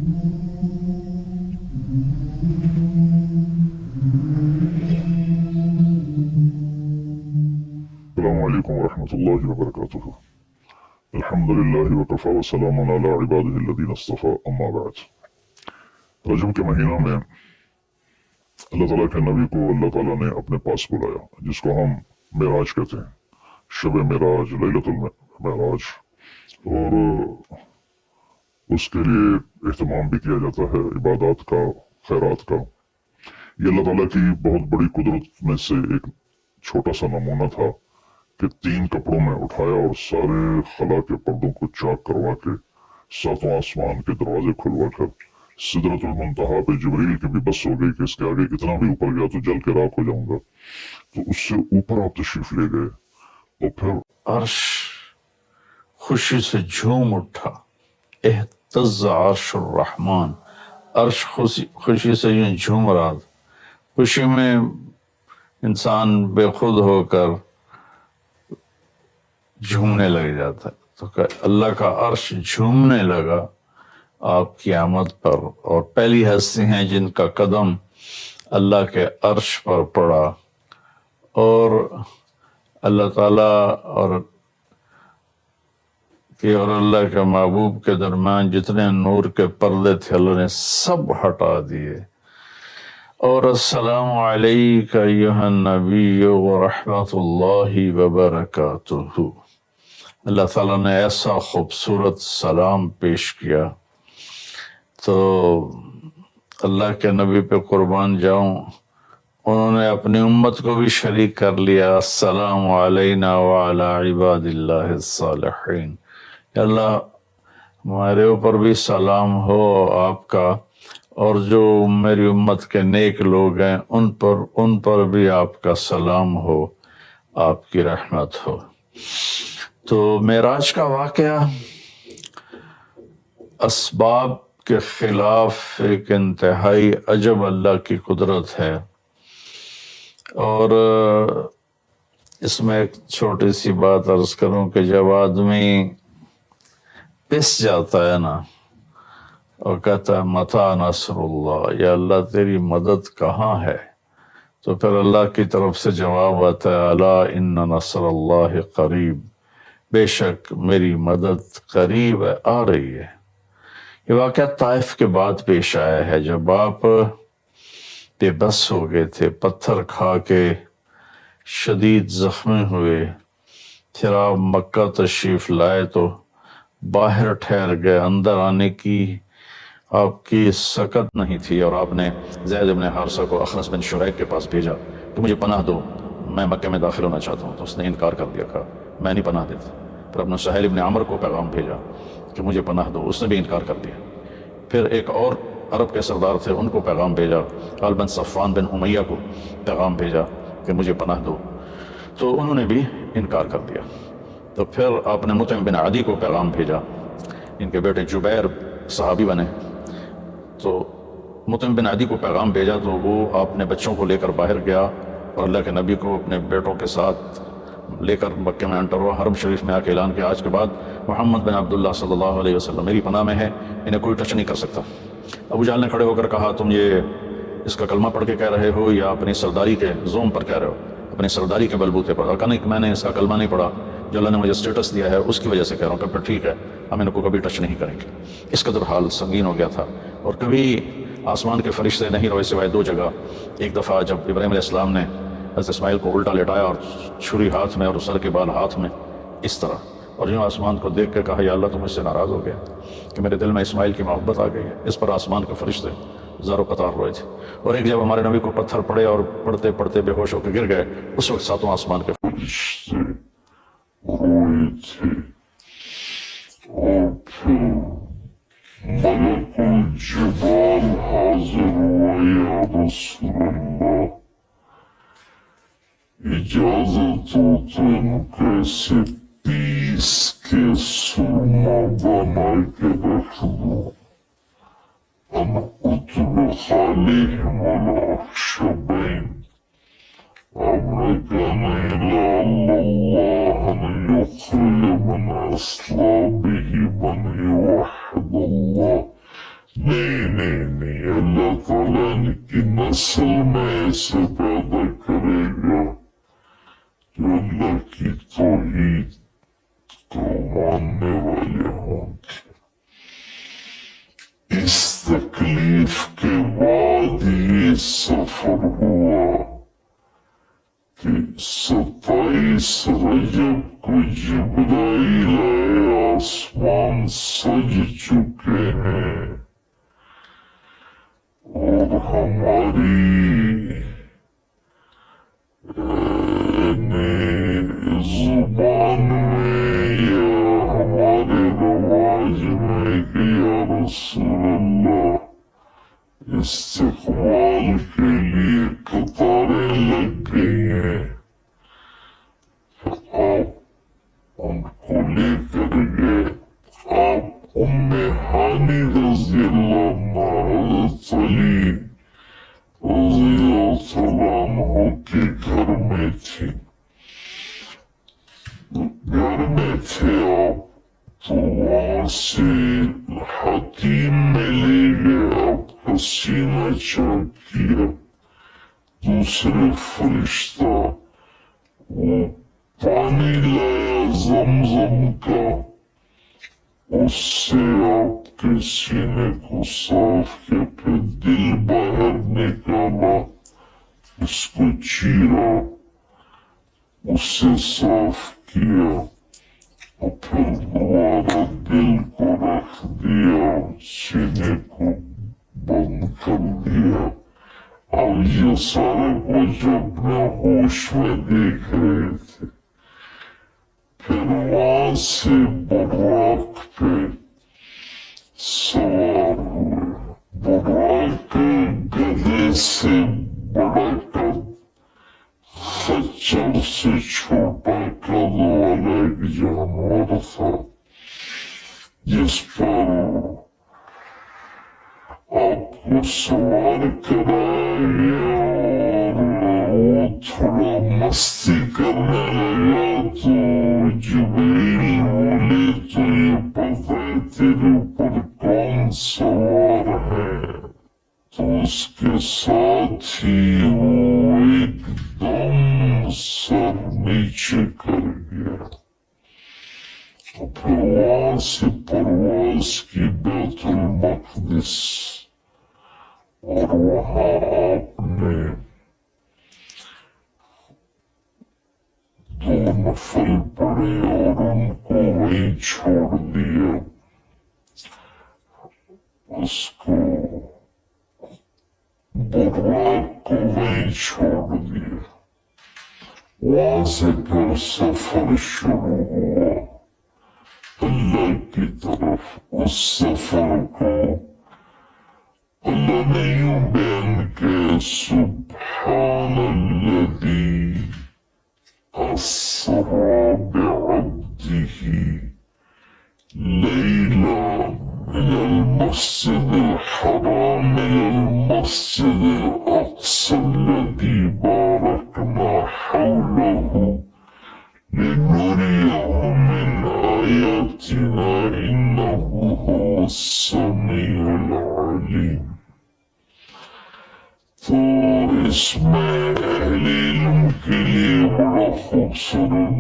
السلام عليكم ورحمة الله وبركاته. الحمد لله وكفى وسلام على عباده الذين اصطفى أما بعد. رجب کے مہینہ میں اللہ تعالیٰ کے نبی کو اللہ تعالیٰ نے اپنے پاس بلایا، جس کو ہم معراج کہتے ہیں، شب معراج، لیلۃ المعراج، اور اس کے لیے اہتمام بھی کیا جاتا ہے عبادات کا، خیرات کا۔ یہ اللہ تعالیٰ کی بہت بڑی قدرت میں سے ایک چھوٹا سا نمونہ تھا کہ 3 کپڑوں میں اٹھایا اور سارے خلا کے پردوں کو چاک کروا کے 7 آسمان کے دروازے کھلوا کر سدرۃ المنتہا پہ جبریل کی بھی بس ہو گئی کہ اس کے آگے اتنا بھی اوپر گیا تو جل کے راکھ ہو جاؤں گا، تو اس سے اوپر آپ تشریف لے گئے، اور پھر عرش خوشی سے جھوم اٹھا، اہتز عرش الرحمن، عرش خوشی سے یوں جھوم رہا، خوشی میں انسان بے خود ہو کر جھومنے لگ جاتا ہے۔ تو کہ اللہ کا عرش جھومنے لگا آپ کی آمد پر، اور پہلی ہستی ہیں جن کا قدم اللہ کے عرش پر پڑا، اور اللہ تعالیٰ اور اللہ کے محبوب کے درمیان جتنے نور کے پردے تھے اللہ نے سب ہٹا دیے، اور السلام علیک ایھا النبی ورحمۃ اللہ وبرکاتہ۔ اللہ تعالیٰ نے ایسا خوبصورت سلام پیش کیا، تو اللہ کے نبی پہ قربان جاؤں، انہوں نے اپنی امت کو بھی شریک کر لیا، السلام علینا وعلی عباد اللہ الصالحین۔ یا اللہ ہمارے اوپر بھی سلام ہو آپ کا، اور جو میری امت کے نیک لوگ ہیں ان پر بھی آپ کا سلام ہو، آپ کی رحمت ہو۔ تو معراج کا واقعہ اسباب کے خلاف ایک انتہائی عجب اللہ کی قدرت ہے، اور اس میں ایک چھوٹی سی بات عرض کروں کہ جب آدمی پس جاتا ہے نا اور کہتا ہے متی نصر اللہ، یا اللہ تیری مدد کہاں ہے، تو پھر اللہ کی طرف سے جواب آتا ہے الا ان نصر اللہ قریب، بے شک میری مدد قریب ہے، آ رہی ہے۔ یہ واقعہ طائف کے بعد پیش آیا ہے، جب آپ بے بس ہو گئے تھے، پتھر کھا کے شدید زخمی ہوئے، پھر آپ مکہ تشریف لائے تو باہر ٹھہر گئے، اندر آنے کی آپ کی سکت نہیں تھی، اور آپ نے زید بن حارثہ کو اخنس بن شریک کے پاس بھیجا کہ مجھے پناہ دو، میں مکہ میں داخل ہونا چاہتا ہوں، تو اس نے انکار کر دیا، کہا میں نہیں پناہ دیتا۔ پھر اپنے سہیل بن عمر کو پیغام بھیجا کہ مجھے پناہ دو، اس نے بھی انکار کر دیا۔ پھر ایک اور عرب کے سردار تھے، ان کو پیغام بھیجا، قال بن صفوان بن امیہ کو پیغام بھیجا کہ مجھے پناہ دو، تو انہوں نے بھی انکار کر دیا۔ تو پھر آپ نے مطعم بن عدی کو پیغام بھیجا، ان کے بیٹے جبیر صحابی بنے، تو مطعم بن عدی کو پیغام بھیجا تو وہ اپنے بچوں کو لے کر باہر گیا، اور اللہ کے نبی کو اپنے بیٹوں کے ساتھ لے کر مکہ میں انٹر ہوا، حرم شریف میں آ کے اعلان کیا آج کے بعد محمد بن عبداللہ صلی اللہ علیہ وسلم میری پناہ میں ہے، انہیں کوئی ٹچ نہیں کر سکتا۔ ابو جہل نے کھڑے ہو کر کہا تم یہ اس کا کلمہ پڑھ کے کہہ رہے ہو یا اپنی سرداری کے زوم پر کہہ رہے ہو؟ اپنی سرداری کے بلبوتے پر۔ اور کہا نہیں، میں نے اس کا کلمہ نہیں پڑھا، جو اللہ نے مجھے اسٹیٹس دیا ہے اس کی وجہ سے کہہ رہا ہوں۔ کہ پھر ٹھیک ہے، ہم ان کو کبھی ٹچ نہیں کریں گے۔ اس قدر حال سنگین ہو گیا تھا، اور کبھی آسمان کے فرشتے نہیں روئے سوائے 2 جگہ۔ ایک دفعہ جب ابراہیم علیہ السلام نے حضرت اسماعیل کو الٹا لٹایا اور چھری ہاتھ میں اور سر کے بال ہاتھ میں اس طرح، اور یوں آسمان کو دیکھ کے کہا یا اللہ تم مجھ سے ناراض ہو گیا کہ میرے دل میں اسماعیل کی محبت آ گئی ہے۔ اس پر آسمان کے فرشتے زاروں قطار روئے تھے، اور ایک جب ہمارے نبی کو پتھر پڑے اور پڑھتے پڑھتے بے ہوش ہو کے گر گئے، اس وقت 7 آسمان کے فرشتے روئے تھے، اور پھر ملک الجبال حاضر ہوا، یا رسول اللہ اجازت ہو تو ان کو سے پیس کے سرما بنا کے رکھ دو، ان اطلق علیہم الاخشبین۔ آپ نے کہا نہیں، لعل اللہ ان یخرج من اصلابہ من یوحد اللہ، نہیں اللہ تعالیٰ نے کی نسل میں ایسے پیدا کرے گا جو اللہ کی توحید کو ماننے والے ہوں گے. اس تکلیف کے بعد یہ سفر ہوا کہ 27 رجب کو جبرائیل آئے. آسمان سج چکے ہیں اور ہماری زبان میں یا ہمارے رواج میں کہ یا رسول اللہ استقبال کے لیے قطاریں لگ گئی ہیں. آپ ان کو لے کر گئے. آپ ام ہانی رضی اللہ عنہ حضرت علی رضی اللہ عنہ کے گھر میں تھی. گھر میں تھے آپ تو وہاں سے حکیم میں لے گئے. آپ کا سینہ چاک کیا. دوسرے فرشتہ وہ پانی لایا زمزم کا. اس سے آپ کے سینے کو صاف کیا. پھر دل باہر نکالا. اس کو چیرا. اس سے صاف کیا. اور پھر دوبارہ دل کو رکھ دیا. سینے کو بند کر دیا. اب یہ سارا کچھ اپنے ہوش میں دیکھ رہے تھے. پھر وہاں سے براق پہ سوار ہوئے. براق گدھے سے بڑا قد خچر سے چھوٹا قد والا ایک جانور تھا جس پر آپ کو سوار کرایا گیا. اور وہ تھوڑا مستی کرنے لگا تو جبریل بولے تو یہ پتہ ہے تیرے اوپر کون سوار ہے. تو اس کے ساتھ ہی وہ ایک دم سر نیچے کر گیا. اور پھر وہاں سے پرواز کی بیت المقدس. اور وہاں آپ نے 2 نفل پڑے اور ان کو وہیں چھوڑ دیا. اس کو براق کو وہیں چھوڑ دیا. وہاں سے پھر سفر شروع ہوا اللہ کی طرف. اس سفر کو اللہ نے یوں بیان کیا سبحان الذی اسری بعبده لیلا من المسجد الحرام إلى المسجد الأقصى الذي باركنا حوله لنريه من آياتنا إنه هو السميع العليم. تو اس میں اہل علم کے لیے بڑا خوبصورت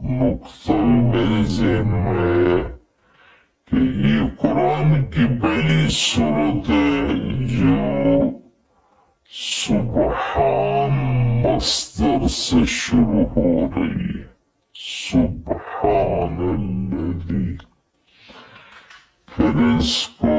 نقطہ میرے ذہن میں ہے کہ یہ قرآن کی پہلی صورت ہے جو سبحان مصدر سے شروع ہو رہی ہے. سبحان الذی. پھر اس کو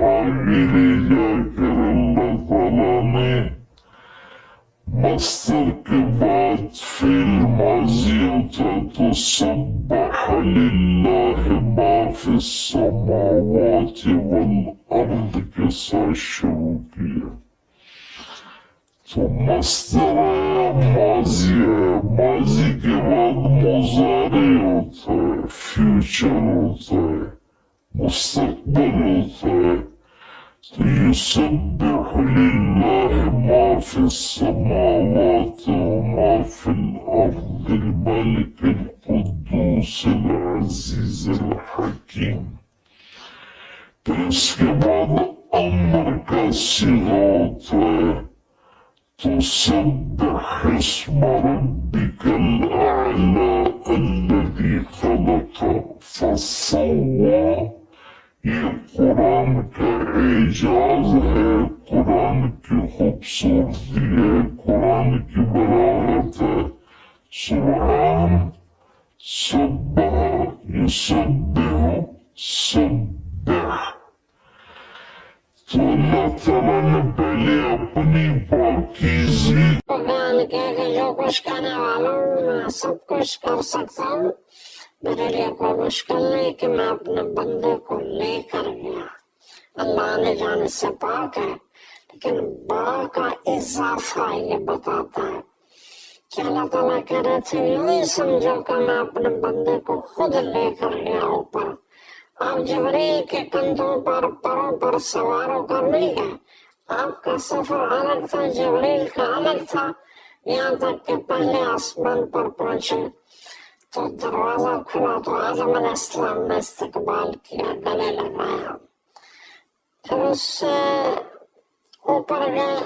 آگے لے جا کر اللہ تعالیٰ نے مصدر کے بعد فعل ماضی ہوتا تو سبح للہ ما فی السماوات والارض کے ساتھ شروع کیا. تو مصدر آیا ماضی ہے. ماضی کے بعد مضارع ہوتا ہے. فیوچر ہوتا ہے. مستقبل ہوتا ہے. تو یسبح للہ ما فی السماوات وما فی الارض الملک القدوس العزیز الحکیم. تو اس کے بعد امر کا صیغہ ہوتا ہے تو سبح اسم ربک الاعلی الذی خلق فسوی. یہ قرآن کا اعجاز ہے، قرآن کی خوبصورتی ہے، قرآن کی بلاغت ہے. سبحان، سبح، یسبح، سبح. تو اللہ تعالیٰ نے پہلے اپنی پاکیزگی بیان کیا کہ جو کچھ کرنے والا ہوں میں سب کچھ کر سکتا ہوں، میرے لیے کوئی مشکل نہیں کہ میں اپنے بندے کو لے کر گیا. اللہ نے جانے سے پاک ہے، لیکن با کا اضافہ یہ بتاتا ہے کہ اللہ تعالیٰ کہہ رہے تھے یوں ہی سمجھو کہ میں اپنے بندے کو خود لے کر گیا اوپر. آپ جبریل کے کندھوں پر پروں پر سوار ہو کر نہیں گئے. آپ کا سفر الگ تھا، جبریل کا الگ تھا، یہاں تک کہ پہلے آسمان پر پہنچے تو دروازہ کھلا تو آدم علیہ السلام نے استقبال کیا، گلے لگایا. پھر اس سے اوپر گئے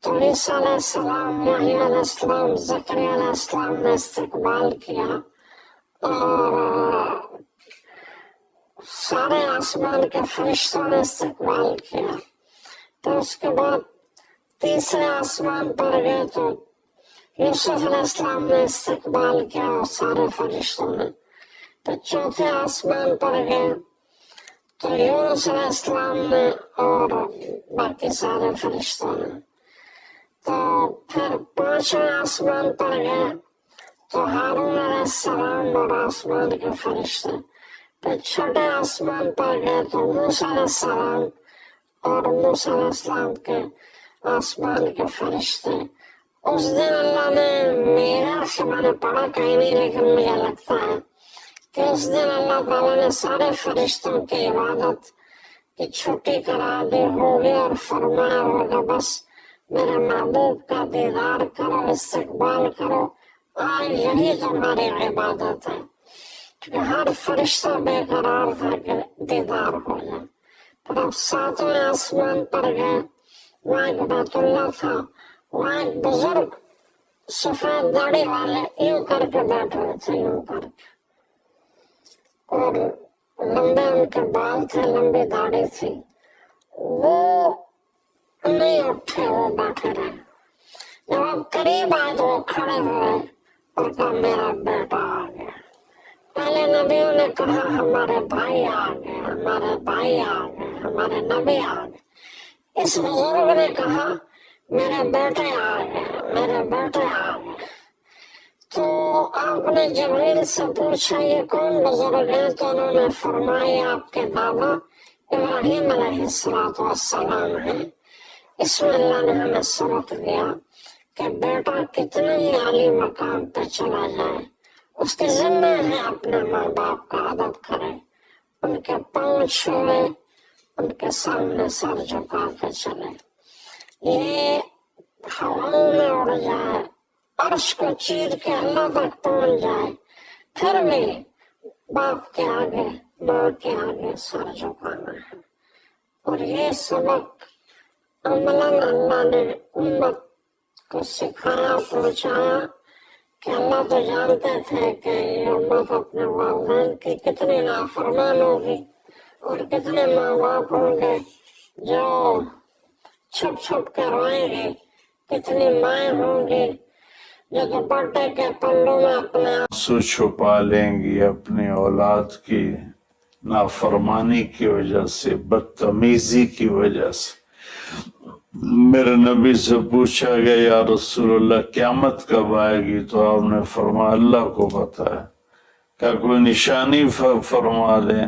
تو عیسیٰ علیہ السلام، یحییٰ علیہ السلام، زکریا علیہ السلام نے استقبال کیا اور سارے آسمان کے فرشتوں نے استقبال کیا. تو اس کے بعد تیسرے آسمان پر گئے تو یوسف علیہ السلام نے استقبال کیا اور سارے فرشتوں نے. تو چوتھے آسمان پر گئے تو یونس علیہ السلام نے اور باقی سارے فرشتوں نے. تو پھر پانچویں آسمان پر گئے تو ہارون علیہ السلام اور آسمان کے فرشتے. پھر چھوٹے آسمان پر گئے تو موسیٰ علیہ السلام اور موسیٰ علیہ السلام کے آسمان کے فرشتے. اس دن اللہ نے میراث سے میں نے پڑھا کہیں نہیں لیکن مجھے لگتا ہے کہ اس دن اللہ تعالیٰ نے سارے فرشتوں کی عبادت کی چھٹی کرا دی ہوگی اور فرمایا ہوگا بس میرے محبوب کا دیدار کرو، استقبال کرو، آج یہی تمہاری عبادت ہے. کیونکہ ہر فرشتہ بے قرار تھا کہ دیدار ہو جائے. پھر اب ساتویں آسمان پر گئے، وہاں ایک بیت اللہ تھا، وہاں ایک بزرگ سفید داڑھی والے یوں کر کے بیٹھے ہوئے تھے، یوں کر کے، اور لمبے ان کے بال تھے، لمبی داڑھی تھی. وہ نہیں اٹھے، وہ بیٹھے رہے. جب آپ قریب آئے تو وہ کھڑے ہوئے اور کہا میرا بیٹا آ گیا. پہلے نبیوں نے کہا ہمارے بھائی آ گئے، ہمارے بھائی آ گئے، ہمارے نبی آ گئے. اس بزرگ نے کہا میرے بیٹے آ گئے، میرے بیٹے آ گئے. تو آپ نے جبریل سے پوچھا یہ کون بزرگ ہے؟ تو انہوں نے فرمایا آپ کے دادا ابراہیم علیہ السلام ہیں. اس میں اللہ نے ہمیں سبق دیا کہ بیٹا کتنے ہی عالی مقام پہ چلا جائے اس کے ذمہ ہے اپنے ماں باپ کا ادب کرے، ان کے پاؤں چھوئے، ان کے سامنے سر جھکا کے چلے. یہ ہواؤں میں اڑ جائے، عرش کو چیر کے اللہ تک پہنچ جائے، پھر بھی باپ کے آگے، ماں کے آگے سر جھکانا ہے. اور یہ سبق عملاً اللہ نے امت کو سکھایا، پہنچایا کہ اللہ تو جانتے تھے کہ یہ امت اپنے والدین کی کتنی نافرمان ہوگی اور کتنے ماں باپ ہوں گے جو چھپ چھپ کے روئیں گے، کتنی مائیں ہوں گی جو دوپٹے کے پلوں میں اپنے آنسو چھپا لیں گی اپنی اولاد کی نافرمانی کی وجہ سے، بدتمیزی کی وجہ سے. میرے نبی سے پوچھا گیا یا رسول اللہ قیامت کب آئے گی؟ تو آپ نے فرمایا اللہ کو پتا ہے. کیا کوئی نشانی فرما دیں،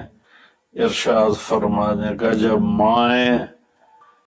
ارشاد فرما دیں کہ جب مائیں